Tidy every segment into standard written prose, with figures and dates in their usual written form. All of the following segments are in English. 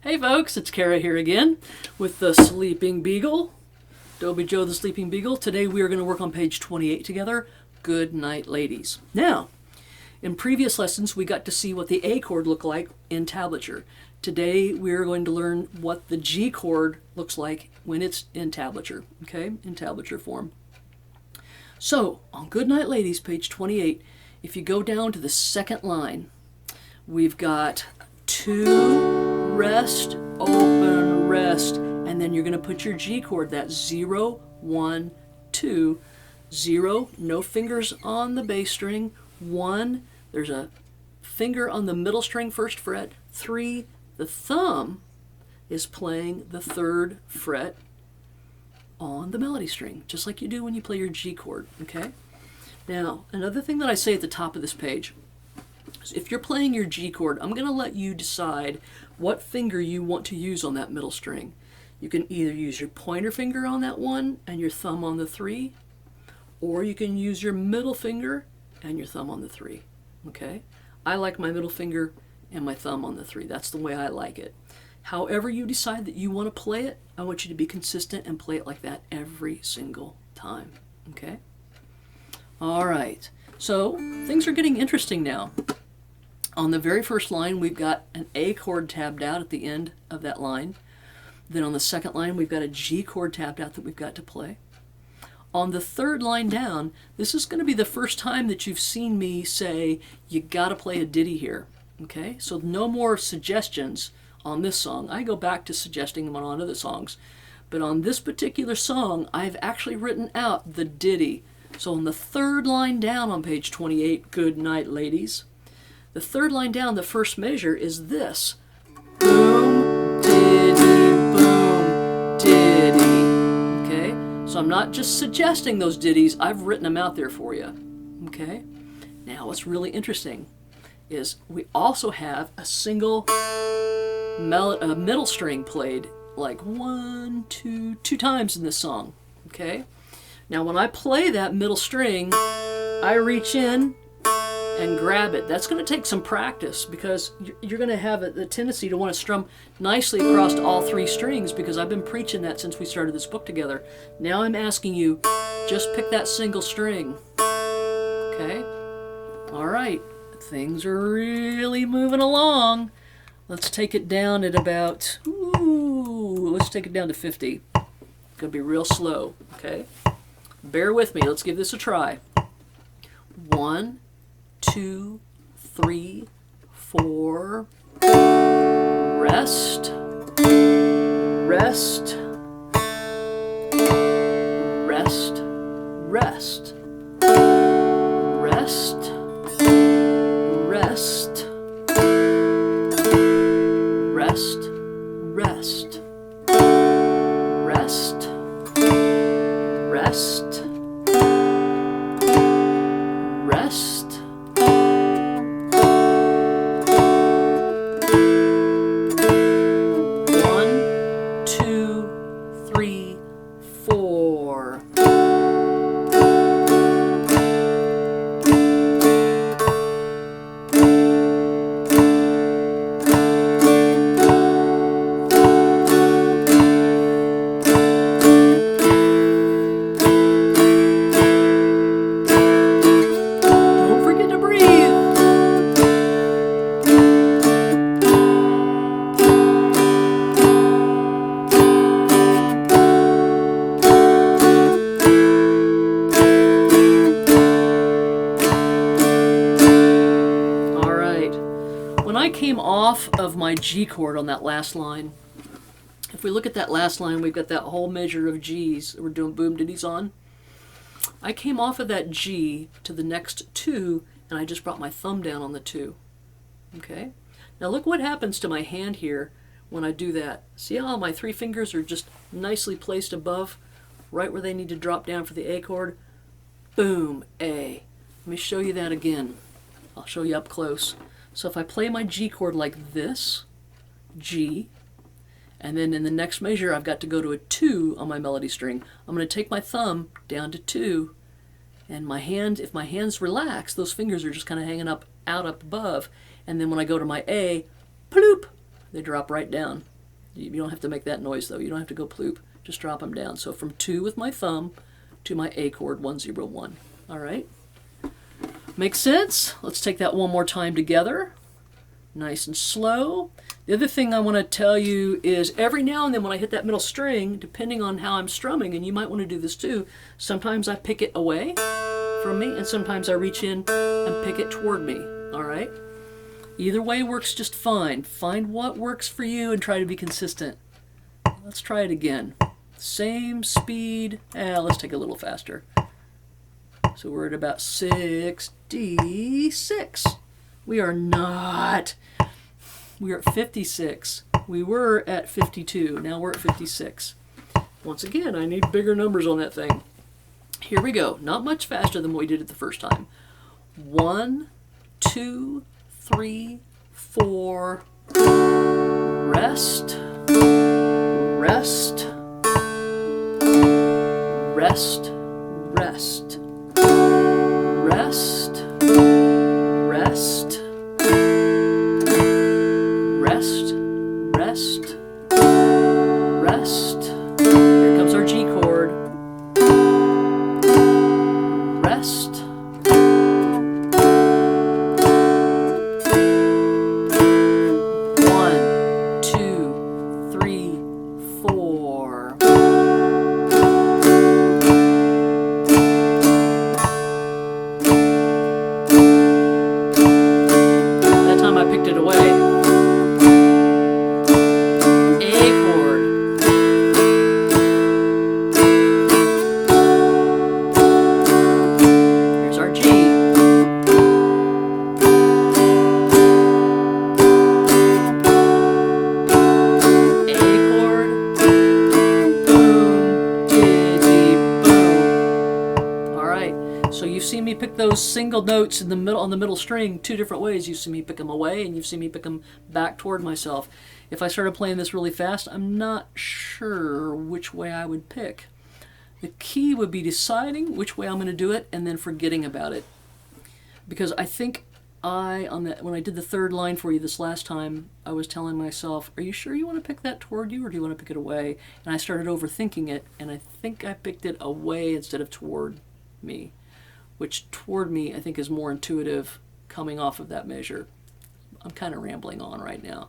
Hey folks, it's Kara here again with the Sleeping Beagle, Dobie Joe the Sleeping Beagle. Today we are going to work on page 28 together, Good Night Ladies. Now, in previous lessons we got to see what the A chord looked like in tablature. Today we are going to learn what the G chord looks like when it's in tablature, okay, in tablature form. So, on Good Night Ladies, page 28, if you go down to the second line, we've got 2, rest, open, rest, and then you're going to put your G chord, that 0, 1, 2, 0, no fingers on the bass string, 1, there's a finger on the middle string, first fret, 3, the thumb is playing the 3rd fret on the melody string, just like you do when you play your G chord, okay? Now, another thing that I say at the top of this page, if you're playing your G chord, I'm going to let you decide what finger you want to use on that middle string. You can either use your pointer finger on that 1 and your thumb on the 3, or you can use your middle finger and your thumb on the 3, okay? I like my middle finger and my thumb on the 3. That's the way I like it. However you decide that you want to play it, I want you to be consistent and play it like that every single time, okay? All right, so things are getting interesting now. On the very first line, we've got an A chord tabbed out at the end of that line. Then on the second line, we've got a G chord tabbed out that we've got to play. On the third line down, this is going to be the first time that you've seen me say, you got to play a ditty here. Okay, so no more suggestions on this song. I go back to suggesting them on other songs. But on this particular song, I've actually written out the ditty. So on the third line down on page 28, Good Night Ladies, the third line down, the first measure is this. Boom, diddy, boom, diddy. Okay? So I'm not just suggesting those ditties, I've written them out there for you. Okay? Now what's really interesting is we also have a single middle string played like 1, 2 times in this song. Okay? Now when I play that middle string, I reach in and grab it. That's going to take some practice because you're going to have the tendency to want to strum nicely across all 3 strings, because I've been preaching that since we started this book together. Now I'm asking you, just pick that single string. Okay? All right. Things are really moving along. Let's take it down at about, let's take it down to 50. It's going to be real slow. Okay? Bear with me. Let's give this a try. 1, 2, 3, 4. Rest, rest, rest, rest, rest, rest, rest, rest, rest, rest, rest. When I came off of my G chord on that last line, if we look at that last line, we've got that whole measure of G's that we're doing boom ditties on. I came off of that G to the next 2, and I just brought my thumb down on the 2. Okay? Now look what happens to my hand here when I do that. See how my 3 fingers are just nicely placed above, right where they need to drop down for the A chord? Boom, A. Let me show you that again. I'll show you up close. So if I play my G chord like this, G, and then in the next measure I've got to go to a 2 on my melody string, I'm going to take my thumb down to 2, and my hand, if my hand's relaxed, those fingers are just kind of hanging out up above, and then when I go to my A, ploop, they drop right down. You don't have to make that noise though. You don't have to go ploop. Just drop them down. So from 2 with my thumb to my A chord, 1, 0, 1. All right? Makes sense? Let's take that one more time together. Nice and slow. The other thing I want to tell you is every now and then when I hit that middle string, depending on how I'm strumming, and you might want to do this too, sometimes I pick it away from me, and sometimes I reach in and pick it toward me. All right? Either way works just fine. Find what works for you and try to be consistent. Let's try it again. Same speed. Let's take it a little faster. So we're at about 66. We are not. We are at 56. We were at 52. Now we're at 56. Once again, I need bigger numbers on that thing. Here we go. Not much faster than what we did it the first time. 1, 2, 3, 4. Rest. Rest. Rest. Rest. Rest. Rest. Rest. Rest. Rest. Here comes our G chord. Rest. Those single notes in the middle on the middle string 2 different ways. You've seen me pick them away, and you've seen me pick them back toward myself. If I started playing this really fast, I'm not sure which way I would pick. The key would be deciding which way I'm going to do it and then forgetting about it. Because I think when I did the third line for you this last time, I was telling myself, are you sure you want to pick that toward you or do you want to pick it away? And I started overthinking it, and I think I picked it away instead of toward me. Which toward me I think is more intuitive coming off of that measure. I'm kind of rambling on right now.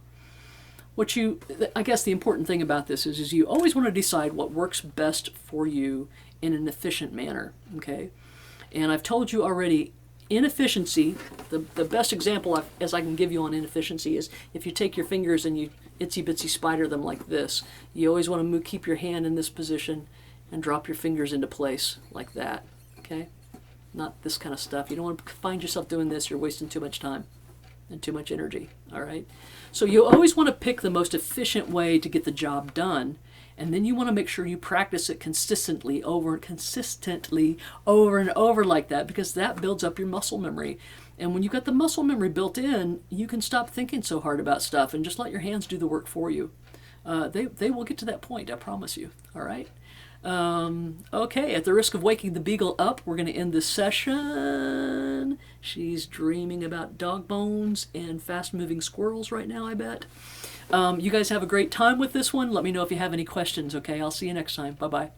I guess the important thing about this is you always want to decide what works best for you in an efficient manner, okay? And I've told you already, inefficiency, the best example as I can give you on inefficiency is if you take your fingers and you itsy bitsy spider them like this. You always want to keep your hand in this position and drop your fingers into place like that, okay? Not this kind of stuff. You don't want to find yourself doing this. You're wasting too much time and too much energy, all right? So you always want to pick the most efficient way to get the job done, and then you want to make sure you practice it consistently over and over like that, because that builds up your muscle memory. And when you've got the muscle memory built in, you can stop thinking so hard about stuff and just let your hands do the work for you. They will get to that point, I promise you, all right? Okay, at the risk of waking the beagle up, we're going to end this session. She's dreaming about dog bones and fast-moving squirrels right now, I bet. You guys have a great time with this one. Let me know if you have any questions, okay? I'll see you next time. Bye-bye.